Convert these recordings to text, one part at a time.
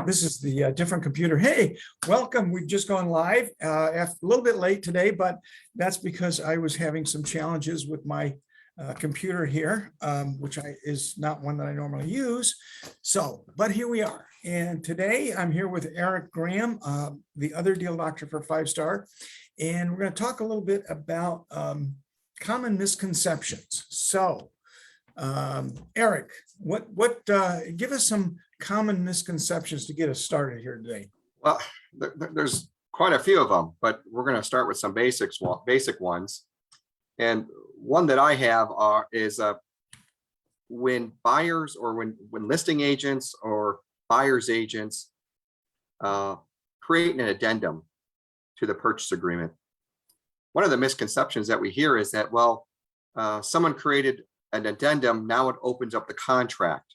This is the different computer. Hey, welcome. We've just gone live a little bit late today, but that's because I was having some challenges with my computer here, which is not one that I normally use. So, but here we are. And today I'm here with Eric Graham, the other deal doctor for 5-Star. And we're going to talk a little bit about common misconceptions. So, Eric, give us some common misconceptions to get us started here today. Well, there's quite a few of them, but we're going to start with some basic ones. And one that I have is when buyers or when listing agents or buyer's agents create an addendum to the purchase agreement. One of the misconceptions that we hear is that, well, someone created an addendum, now it opens up the contract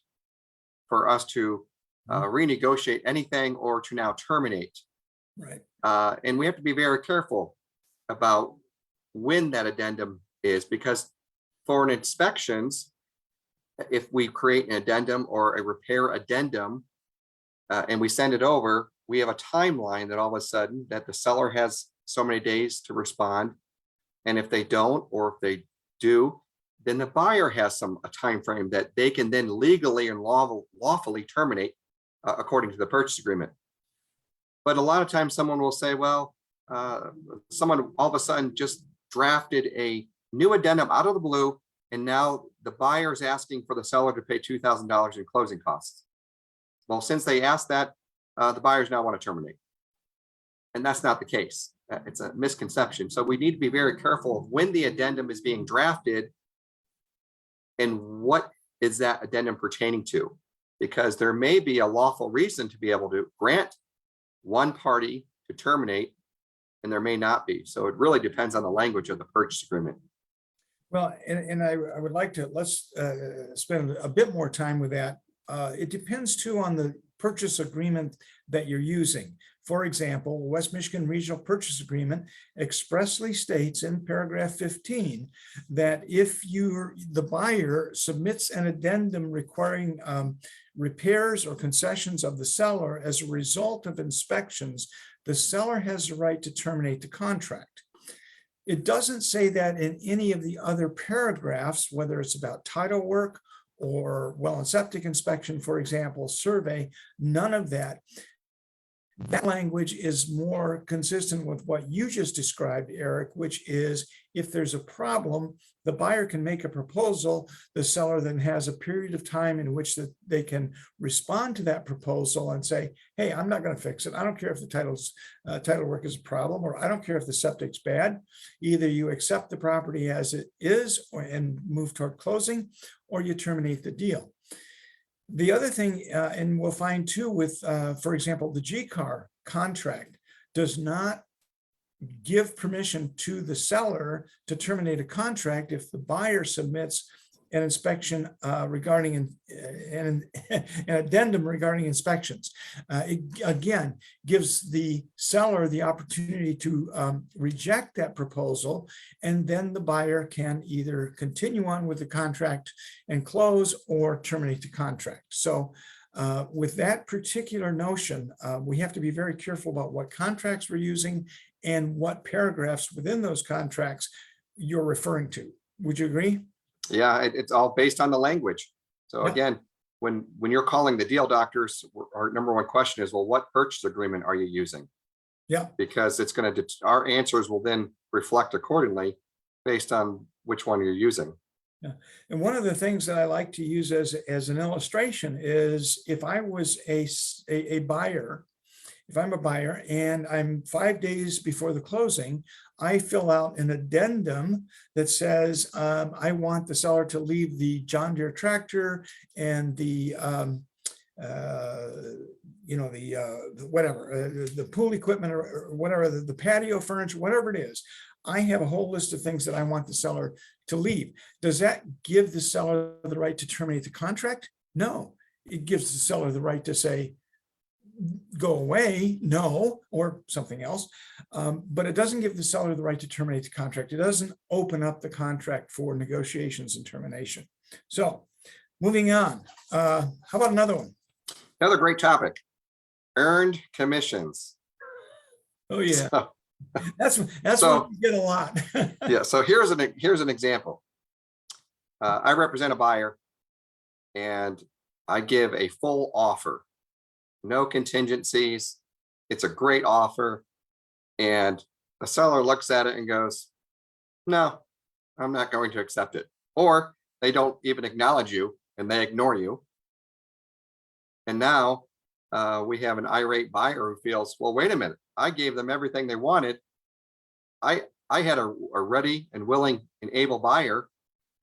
for us to renegotiate anything or to now terminate. Right. And we have to be very careful about when that addendum is, because for an inspections, if we create an addendum or a repair addendum and we send it over, we have a timeline that all of a sudden that the seller has so many days to respond. And if they don't, or if they do, then the buyer has a time frame that they can then legally and lawfully terminate according to the purchase agreement. But a lot of times someone will say, well, someone all of a sudden just drafted a new addendum out of the blue, and now the buyer is asking for the seller to pay $2,000 in closing costs. Well, since they asked that, the buyers now want to terminate. And that's not the case. It's a misconception. So we need to be very careful of when the addendum is being drafted and what is that addendum pertaining to, because there may be a lawful reason to be able to grant one party to terminate, and there may not be. So it really depends on the language of the purchase agreement. Well, and I would like to, let's spend a bit more time with that. It depends too on the purchase agreement that you're using. For example, West Michigan Regional Purchase Agreement expressly states in paragraph 15 that if the buyer submits an addendum requiring repairs or concessions of the seller as a result of inspections, the seller has the right to terminate the contract. It doesn't say that in any of the other paragraphs, whether it's about title work or well and septic inspection, for example, survey, none of that. That language is more consistent with what you just described, Eric, which is if there's a problem, the buyer can make a proposal. The seller then has a period of time in which they can respond to that proposal and say, hey, I'm not going to fix it. I don't care if the title work is a problem, or I don't care if the septic's bad. Either you accept the property as it is and move toward closing, or you terminate the deal. The other thing, and we'll find too with, for example, the G-Car contract does not give permission to the seller to terminate a contract if the buyer submits an inspection regarding an addendum regarding inspections. It again gives the seller the opportunity to reject that proposal, and then the buyer can either continue on with the contract and close or terminate the contract. So with that particular notion, we have to be very careful about what contracts we're using and what paragraphs within those contracts you're referring to. Would you agree? Yeah, it's all based on the language. So Yeah. again, when you're calling the deal doctors, our number one question is, well, what purchase agreement are you using? Yeah. Because it's going to, our answers will then reflect accordingly based on which one you're using. Yeah. And one of the things that I like to use as an illustration is if I was a buyer, if I'm a buyer and I'm 5 days before the closing, I fill out an addendum that says I want the seller to leave the John Deere tractor and the the pool equipment or whatever, the patio furniture, whatever it is. I have a whole list of things that I want the seller to leave. Does that give the seller the right to terminate the contract? No, it gives the seller the right to say, go away, no, or something else. But it doesn't give the seller the right to terminate the contract. It doesn't open up the contract for negotiations and termination. So moving on, how about another one? Another great topic, earned commissions. Oh, yeah. So, That's So- what we get a lot. yeah, so here's an example. I represent a buyer and I give a full offer, no contingencies. It's a great offer. And the seller looks at it and goes, no, I'm not going to accept it. Or they don't even acknowledge you and they ignore you. And now we have an irate buyer who feels, well, wait a minute, I gave them everything they wanted. I had a ready and willing and able buyer.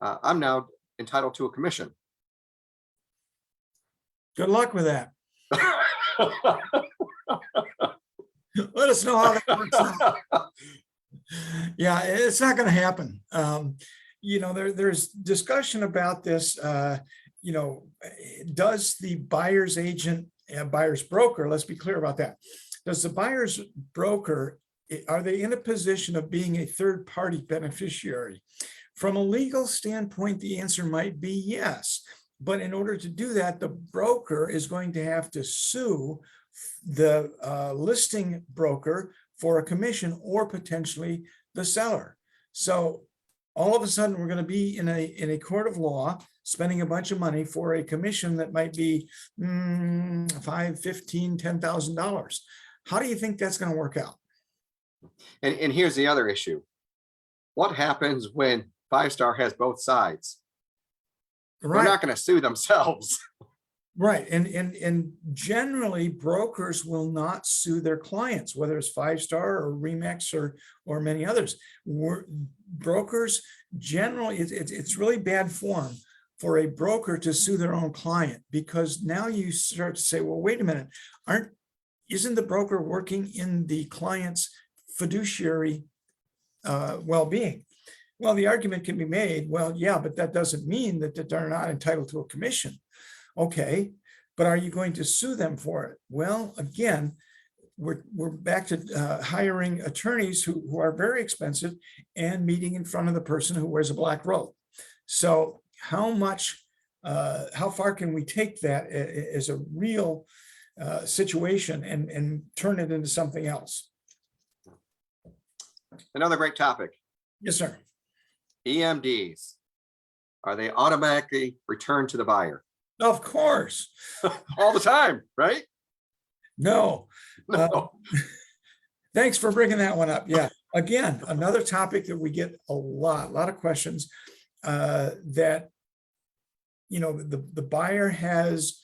I'm now entitled to a commission. Good luck with that. Let us know how that works out. Yeah, it's not going to happen. There's discussion about this. Does the buyer's agent and buyer's broker, let's be clear about that. Does the buyer's broker, are they in a position of being a third-party beneficiary? From a legal standpoint, the answer might be yes. But in order to do that, the broker is going to have to sue the listing broker for a commission or potentially the seller. So all of a sudden, we're going to be in a court of law spending a bunch of money for a commission that might be $5, $15, $10,000. How do you think that's going to work out? And here's the other issue. What happens when 5-star has both sides? Right. They're not going to sue themselves. Right. And generally brokers will not sue their clients, whether it's 5-star or Remax or many others. Brokers generally, it's really bad form for a broker to sue their own client, because now you start to say, well, wait a minute, isn't the broker working in the client's fiduciary well-being? Well, the argument can be made, well, yeah, but that doesn't mean that they're not entitled to a commission. Okay, but are you going to sue them for it? Well, again, we're back to hiring attorneys who are very expensive and meeting in front of the person who wears a black robe. So how far can we take that as a real situation and turn it into something else? Another great topic. Yes, sir. EMDs. Are they automatically returned to the buyer? Of course. All the time, right? No. No. Thanks for bringing that one up. Yeah. Again, another topic that we get a lot of questions that, the buyer has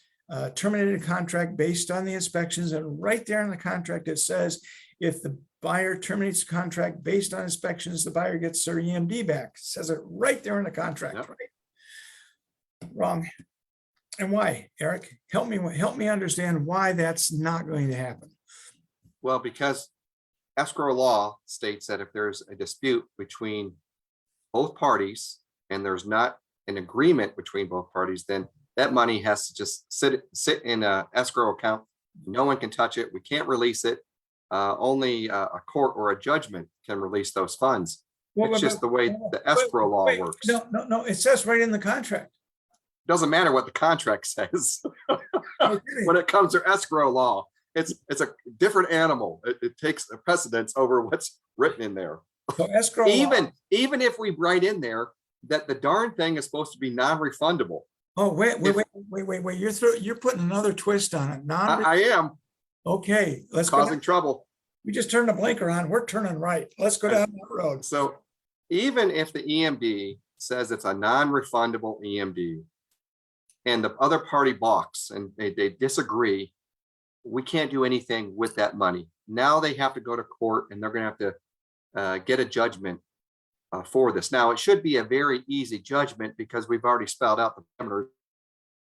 terminated a contract based on the inspections, and right there in the contract, it says, if the buyer terminates the contract based on inspections, the buyer gets their EMD back. It says it right there in the contract. Yep. Right? Wrong. And why, Eric? Help me understand why that's not going to happen. Well, because escrow law states that if there's a dispute between both parties and there's not an agreement between both parties, then that money has to just sit in a escrow account. No one can touch it. We can't release it. Only a court or a judgment can release those funds. It's just the way the escrow law works. No, it says right in the contract. Doesn't matter what the contract says. When it comes to escrow law, it's a different animal. It takes a precedence over what's written in there. So escrow even if we write in there that the darn thing is supposed to be non-refundable. Oh, wait. You're putting another twist on it. I am. Okay, let's causing go. trouble. We just turned the blinker on. We're turning right. Let's go down that road. So even if the EMD says it's a non-refundable EMD and the other party balks and they disagree, we can't do anything with that money. Now they have to go to court and they're going to have to get a judgment for this. Now, it should be a very easy judgment because we've already spelled out the parameters.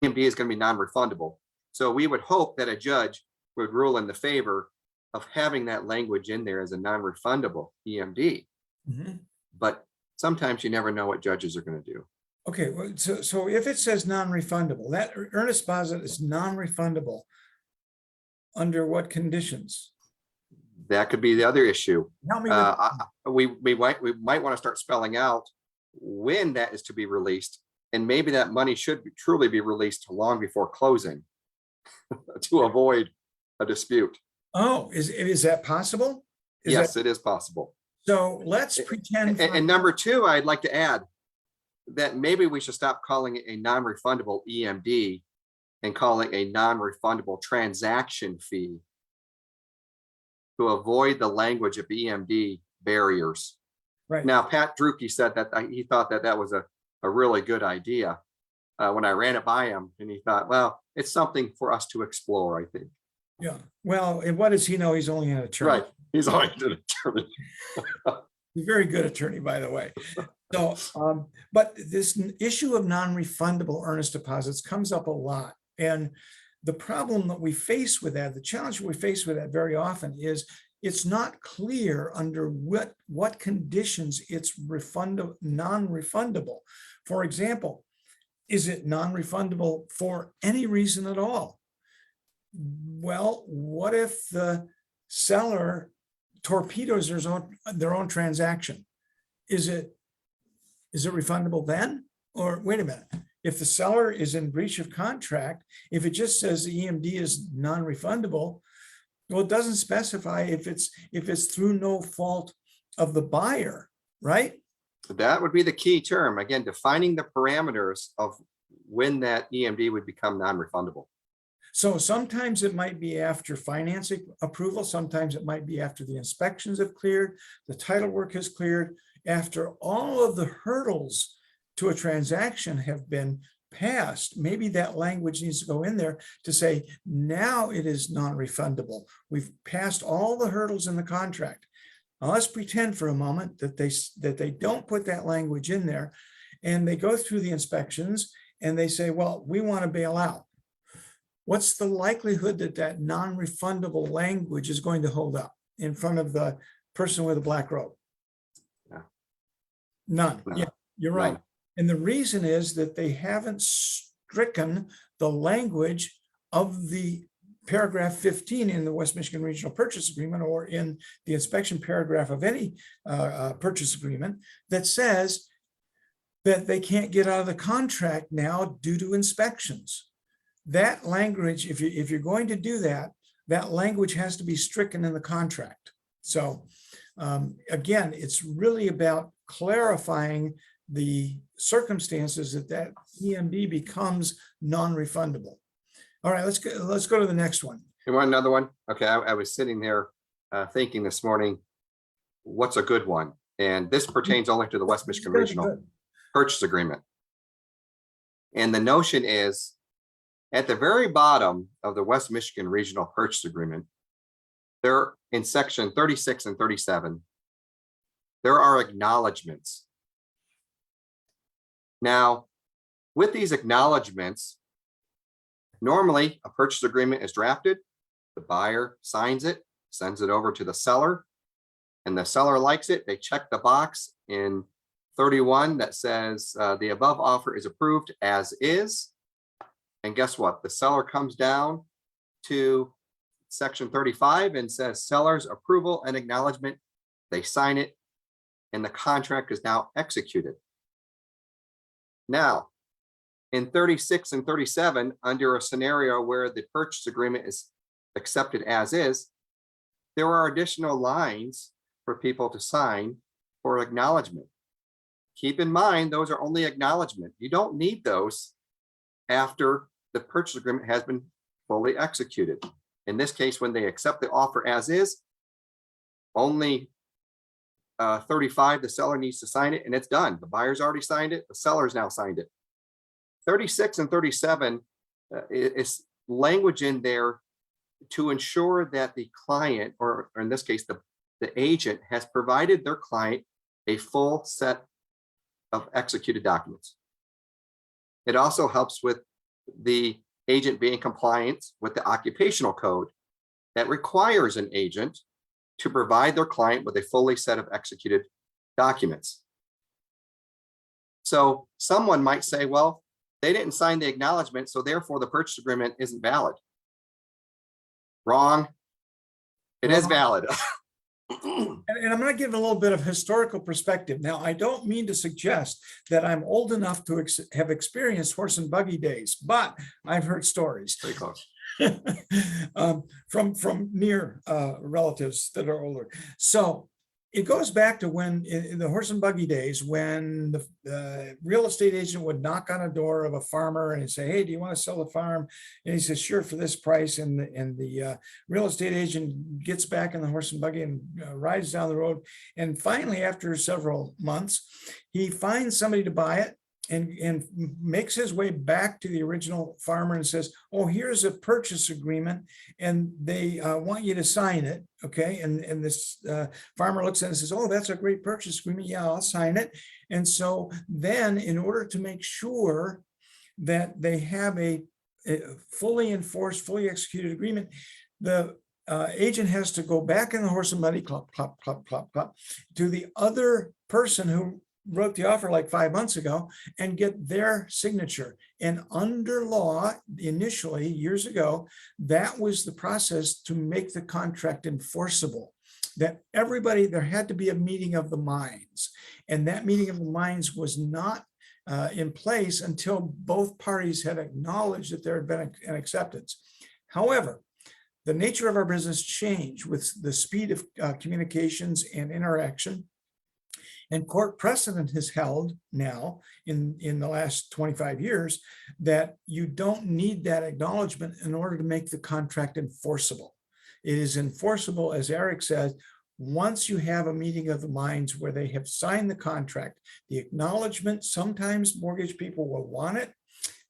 EMD is going to be non-refundable. So we would hope that a judge would rule in the favor of having that language in there as a non-refundable EMD. Mm-hmm. But sometimes you never know what judges are going to do. Okay, well, so if it says non-refundable, that Earnest posit is non-refundable, under what conditions? That could be the other issue. Help me with We might want to start spelling out when that is to be released, and maybe that money should truly be released long before closing. to avoid a dispute. Oh, is that possible? Is Yes, that, it is possible. so let's pretend. And number two, I'd like to add that maybe we should stop calling it a non-refundable EMD and call it a non-refundable transaction fee to avoid the language of EMD barriers. Right. Now, Pat Drucke said that he thought that that was a really good idea when I ran it by him, and he thought, well, it's something for us to explore, I think. Yeah. Well, and what does he know? He's only an attorney. Right. He's always an attorney. He's a very good attorney, by the way. So, but this issue of non-refundable earnest deposits comes up a lot. And the problem that we face with that, the challenge we face with that very often is it's not clear under what conditions it's non-refundable. For example, is it non-refundable for any reason at all? Well, what if the seller torpedoes their own transaction? Is it refundable then? Or wait a minute, if the seller is in breach of contract, if it just says the EMD is non-refundable, well, it doesn't specify if it's through no fault of the buyer, right? That would be the key term. Again, defining the parameters of when that EMD would become non-refundable. So sometimes it might be after financing approval. Sometimes it might be after the inspections have cleared, the title work has cleared, after all of the hurdles to a transaction have been passed. Maybe that language needs to go in there to say, now it is non-refundable. We've passed all the hurdles in the contract. Now let's pretend for a moment that they don't put that language in there, and they go through the inspections and they say, well, we want to bail out. What's the likelihood that that non-refundable language is going to hold up in front of the person with a black robe? Yeah. None. No. Yeah, you're right. None. And the reason is that they haven't stricken the language of the paragraph 15 in the West Michigan Regional Purchase Agreement, or in the inspection paragraph of any purchase agreement, that says that they can't get out of the contract now due to inspections. That language, if you're going to do that, that language has to be stricken in the contract. So again, it's really about clarifying the circumstances that EMD becomes non-refundable. All right, let's go to the next one. You want another one? Okay, I was sitting there thinking this morning, what's a good one? And this pertains only to the West Michigan Regional Purchase Agreement. And the notion is, at the very bottom of the West Michigan Regional Purchase Agreement, there in section 36 and 37, there are acknowledgements. Now, with these acknowledgements, normally a purchase agreement is drafted, the buyer signs it, sends it over to the seller, and the seller likes it. They check the box in 31 that says the above offer is approved as is. And guess what? The seller comes down to section 35 and says seller's approval and acknowledgement. They sign it, and the contract is now executed. Now, in 36 and 37, under a scenario where the purchase agreement is accepted as is, there are additional lines for people to sign for acknowledgement. Keep in mind, those are only acknowledgement. You don't need those after the purchase agreement has been fully executed. In this case, when they accept the offer as is, only 35, the seller needs to sign it, and it's done. The buyer's already signed it. The seller's now signed it. 36 and 37 is language in there to ensure that the client, or in this case, the agent, has provided their client a full set of executed documents. It also helps with the agent being in compliance with the occupational code that requires an agent to provide their client with a fully set of executed documents. So someone might say, well, they didn't sign the acknowledgement, so therefore the purchase agreement isn't valid. Wrong. It is valid. And I'm going to give a little bit of historical perspective. Now, I don't mean to suggest that I'm old enough to have experienced horse and buggy days, but I've heard stories. Very close. from near relatives that are older. So it goes back to when in the horse and buggy days, when the real estate agent would knock on a door of a farmer and say, "Hey, do you want to sell the farm?" And he says, "Sure, for this price." And the real estate agent gets back in the horse and buggy and rides down the road. And finally, after several months, he finds somebody to buy it. And makes his way back to the original farmer and says, "Oh, here's a purchase agreement, and they want you to sign it." Okay, and this farmer looks at it and says, "Oh, that's a great purchase agreement. Yeah, I'll sign it." And so then, in order to make sure that they have a fully enforced, fully executed agreement, the agent has to go back in the horse and buggy, clop, clop, clop, clop, clop, to the other person who wrote the offer like 5 months ago and get their signature. And under law, initially, years ago, that was the process to make the contract enforceable. That everybody, there had to be a meeting of the minds. And that meeting of the minds was not in place until both parties had acknowledged that there had been an acceptance. However, the nature of our business changed with the speed of communications and interaction. And court precedent has held now in the last 25 years that you don't need that acknowledgement in order to make the contract enforceable. It is enforceable, as Eric said, once you have a meeting of the minds where they have signed the contract. The acknowledgement, sometimes mortgage people will want it.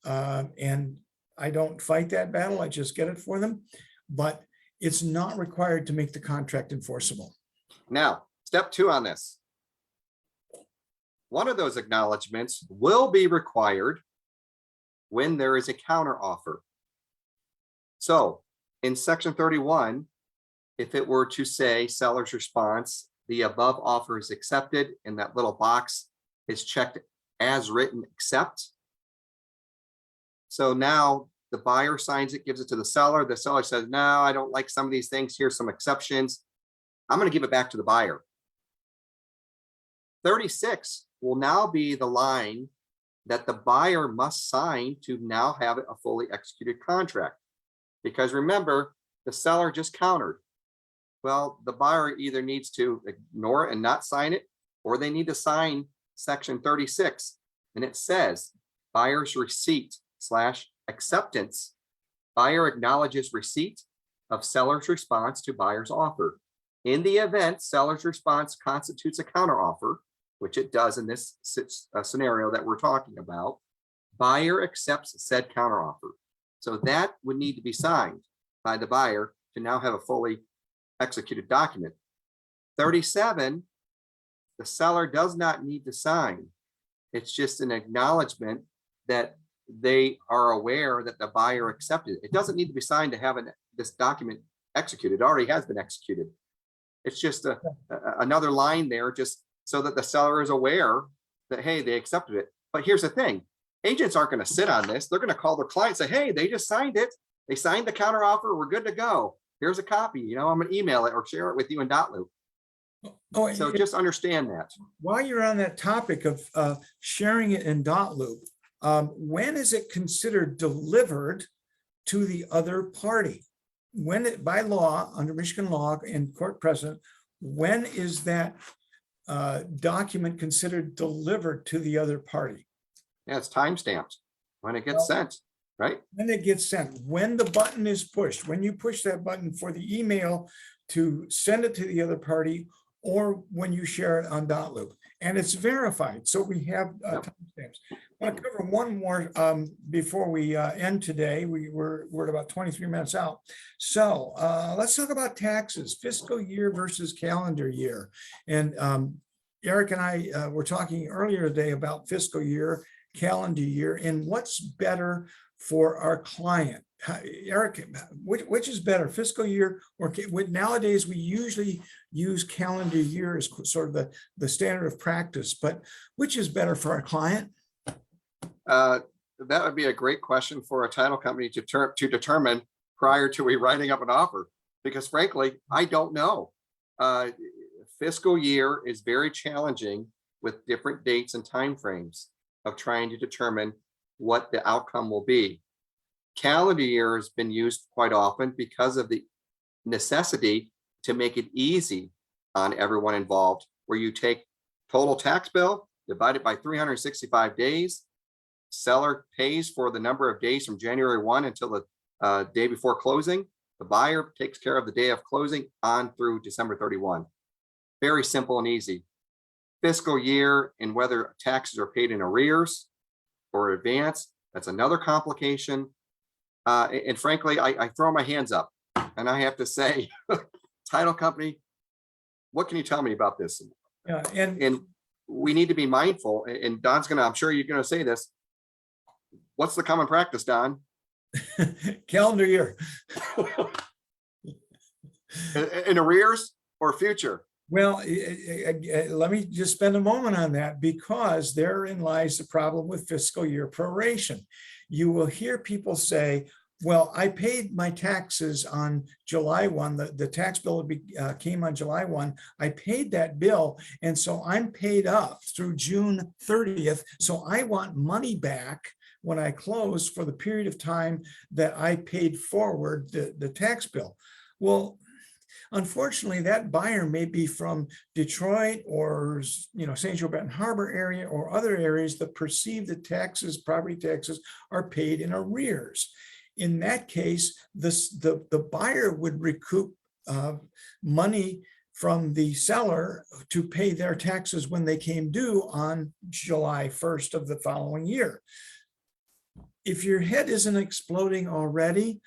And I don't fight that battle, I just get it for them. But it's not required to make the contract enforceable. Now, step 2 on this. One of those acknowledgements will be required when there is a counter offer. So in section 31, if it were to say seller's response, the above offer is accepted, and that little box is checked as written, accept. So now the buyer signs it, gives it to the seller. The seller says, "No, I don't like some of these things. Here's some exceptions." I'm going to give it back to the buyer. 36 will now be the line that the buyer must sign to now have a fully executed contract. Because remember, the seller just countered. Well, the buyer either needs to ignore it and not sign it, or they need to sign section 36. And it says, buyer's receipt / acceptance. Buyer acknowledges receipt of seller's response to buyer's offer. In the event seller's response constitutes a counteroffer, which it does in this scenario that we're talking about, buyer accepts said counteroffer. So that would need to be signed by the buyer to now have a fully executed document. 37, the seller does not need to sign. It's just an acknowledgement that they are aware that the buyer accepted. It doesn't need to be signed to have this document executed. It already has been executed. It's just another line there, just so that the seller is aware that, hey, they accepted it. But here's the thing. Agents aren't going to sit on this. They're going to call their client and say, "Hey, they just signed it. They signed the counteroffer. We're good to go. Here's a copy. I'm going to email it or share it with you in Dotloop." Oh, So just understand that. While you're on that topic of sharing it in Dotloop, when is it considered delivered to the other party? When it, by law, under Michigan law and court precedent, when is that document considered delivered to the other party? Yeah, it's time stamped when it gets sent, right? When it gets sent, when the button is pushed, when you push that button for the email to send it to the other party, or when you share it on Dotloop, and it's verified. So we have timestamps. I want to cover one more before we end today. We're at about 23 minutes out. So let's talk about taxes, fiscal year versus calendar year. And Eric and I were talking earlier today about fiscal year, calendar year, and what's better for our client. Eric, which is better, fiscal year or nowadays we usually use calendar year as sort of the standard of practice, but which is better for our client? That would be a great question for a title company to determine prior to we writing up an offer, because frankly, I don't know. Fiscal year is very challenging with different dates and timeframes of trying to determine what the outcome will be. Calendar year has been used quite often because of the necessity to make it easy on everyone involved, where you take total tax bill, divide it by 365 days. Seller pays for the number of days from January 1 until the day before closing. The buyer takes care of the day of closing on through December 31. Very simple and easy. Fiscal year and whether taxes are paid in arrears or advance, that's another complication. And frankly, I throw my hands up and I have to say, title company, what can you tell me about this? Yeah, And we need to be mindful, and Don's gonna, I'm sure you're gonna say this. What's the common practice, Don? calendar year. In arrears or future? Well, let me just spend a moment on that, because therein lies the problem with fiscal year proration. You will hear people say, well, I paid my taxes on July 1. The tax bill came on July 1. I paid that bill. And so I'm paid up through June 30th. So I want money back when I close for the period of time that I paid forward the tax bill. Well, unfortunately, that buyer may be from Detroit or St. Joe Benton Harbor area or other areas that perceive that taxes, property taxes, are paid in arrears. In that case, the buyer would recoup money from the seller to pay their taxes when they came due on July 1st of the following year. If your head isn't exploding already,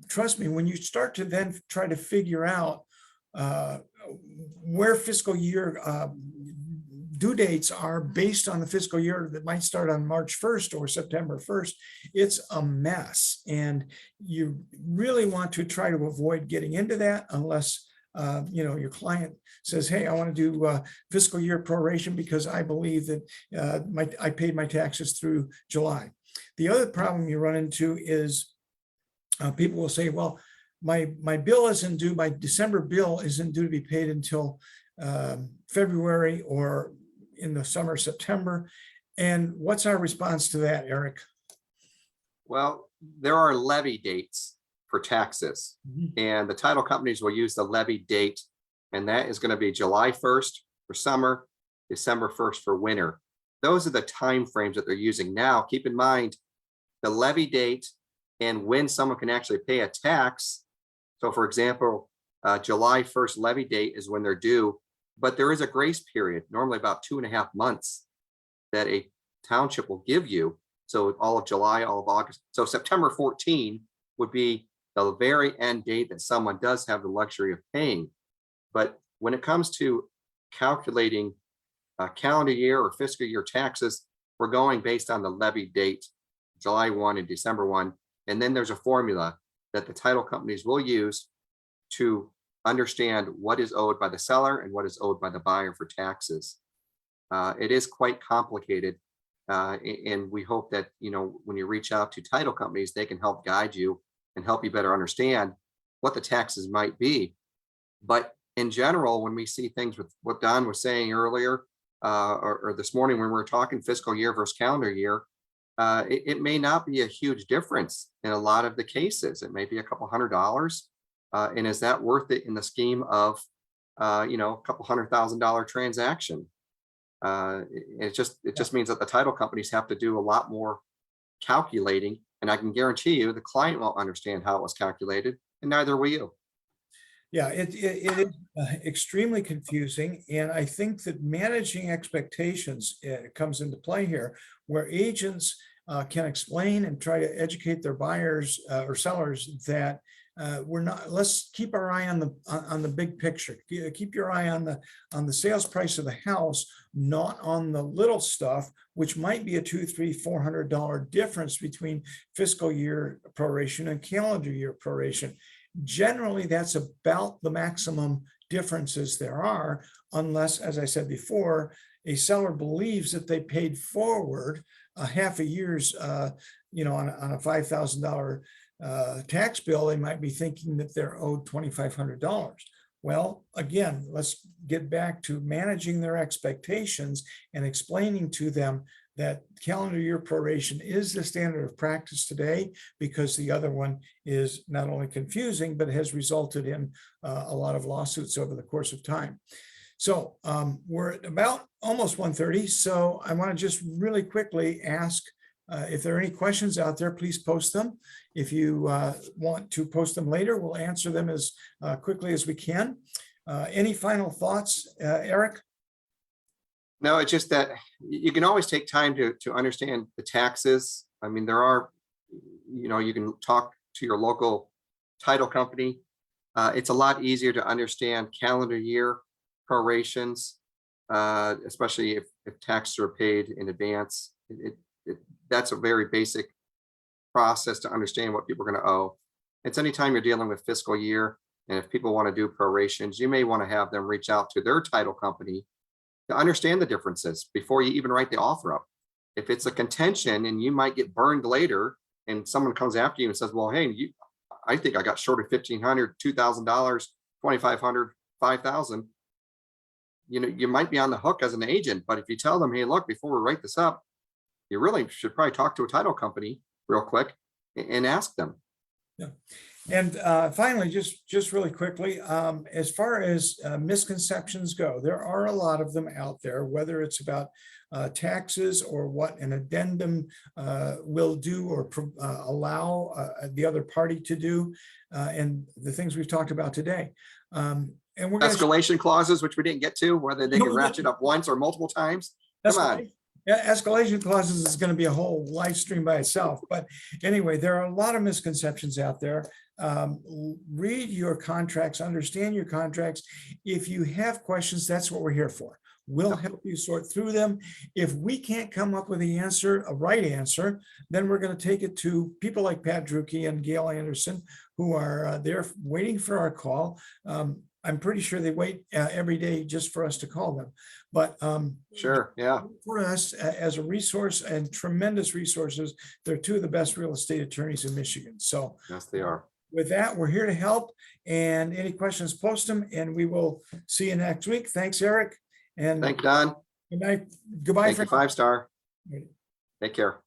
trust me, when you start to then try to figure out where fiscal year due dates are based on the fiscal year that might start on March 1st or September 1st, it's a mess. And you really want to try to avoid getting into that unless your client says, hey, I want to do fiscal year proration because I believe that I paid my taxes through July. The other problem you run into is people will say, well, my bill isn't due, my December bill isn't due to be paid until February or in the summer, September. And what's our response to that, Eric? Well, there are levy dates for taxes, and the title companies will use the levy date, and that is going to be July 1st for summer, December 1st for winter. Those are the time frames that they're using now. Keep in mind the levy date and when someone can actually pay a tax. So for example, July 1st levy date is when they're due, but there is a grace period, normally about 2.5 months, that a township will give you. So all of July, all of August. So September 14 would be the very end date that someone does have the luxury of paying. But when it comes to calculating calendar year or fiscal year taxes, we're going based on the levy date, July 1 and December 1. And then there's a formula that the title companies will use to understand what is owed by the seller and what is owed by the buyer for taxes. It is quite complicated. And we hope that, when you reach out to title companies, they can help guide you and help you better understand what the taxes might be. But in general, when we see things with what Don was saying earlier, or this morning when we were talking fiscal year versus calendar year, it may not be a huge difference in a lot of the cases. It may be a couple $100. And is that worth it in the scheme of, a couple $100,000 transaction? It just means that the title companies have to do a lot more calculating, and I can guarantee you the client won't understand how it was calculated, and neither will you. Yeah, it is extremely confusing. And I think that managing expectations comes into play here, where agents can explain and try to educate their buyers or sellers that let's keep our eye on the big picture. Keep your eye on the sales price of the house, not on the little stuff, which might be a $200, $300, $400 difference between fiscal year proration and calendar year proration. Generally, that's about the maximum differences there are, unless, as I said before, a seller believes that they paid forward a half a year's, on a $5,000 tax bill. They might be thinking that they're owed $2,500. Well, again, let's get back to managing their expectations and explaining to them that calendar year proration is the standard of practice today, because the other one is not only confusing, but has resulted in a lot of lawsuits over the course of time. So we're at about almost 1:30. So I want to just really quickly ask if there are any questions out there, please post them. If you want to post them later, we'll answer them as quickly as we can. Any final thoughts, Eric? No, it's just that you can always take time to understand the taxes. I mean, there are, you can talk to your local title company. It's a lot easier to understand calendar year prorations, especially if taxes are paid in advance. That's a very basic process to understand what people are going to owe. It's anytime you're dealing with fiscal year, and if people want to do prorations, you may want to have them reach out to their title company to understand the differences before you even write the offer up. If it's a contention and you might get burned later, and someone comes after you and says, well, hey, I think I got shorted $1,500, $2,000, $2,500, $5,000. You might be on the hook as an agent, but if you tell them, hey, look, before we write this up, you really should probably talk to a title company real quick and ask them. Yeah. And finally, just really quickly, as far as misconceptions go, there are a lot of them out there, whether it's about taxes or what an addendum will do or allow the other party to do, and the things we've talked about today. And we're escalation clauses, which we didn't get to, whether they can ratchet up once or multiple times. Come on. Yeah, escalation clauses is going to be a whole live stream by itself. But anyway, there are a lot of misconceptions out there. Read your contracts, understand your contracts. If you have questions, that's what we're here for. We'll help you sort through them. If we can't come up with the answer, a right answer, then we're going to take it to people like Pat Drucke and Gail Anderson, who are there waiting for our call. I'm pretty sure they wait every day just for us to call them. But sure, yeah. For us as a resource and tremendous resources, they're two of the best real estate attorneys in Michigan. So yes, they are. With that, we're here to help. And any questions, post them, and we will see you next week. Thanks, Eric. And thank you, Don. good night. Goodbye. Thank you, 5-star. Take care.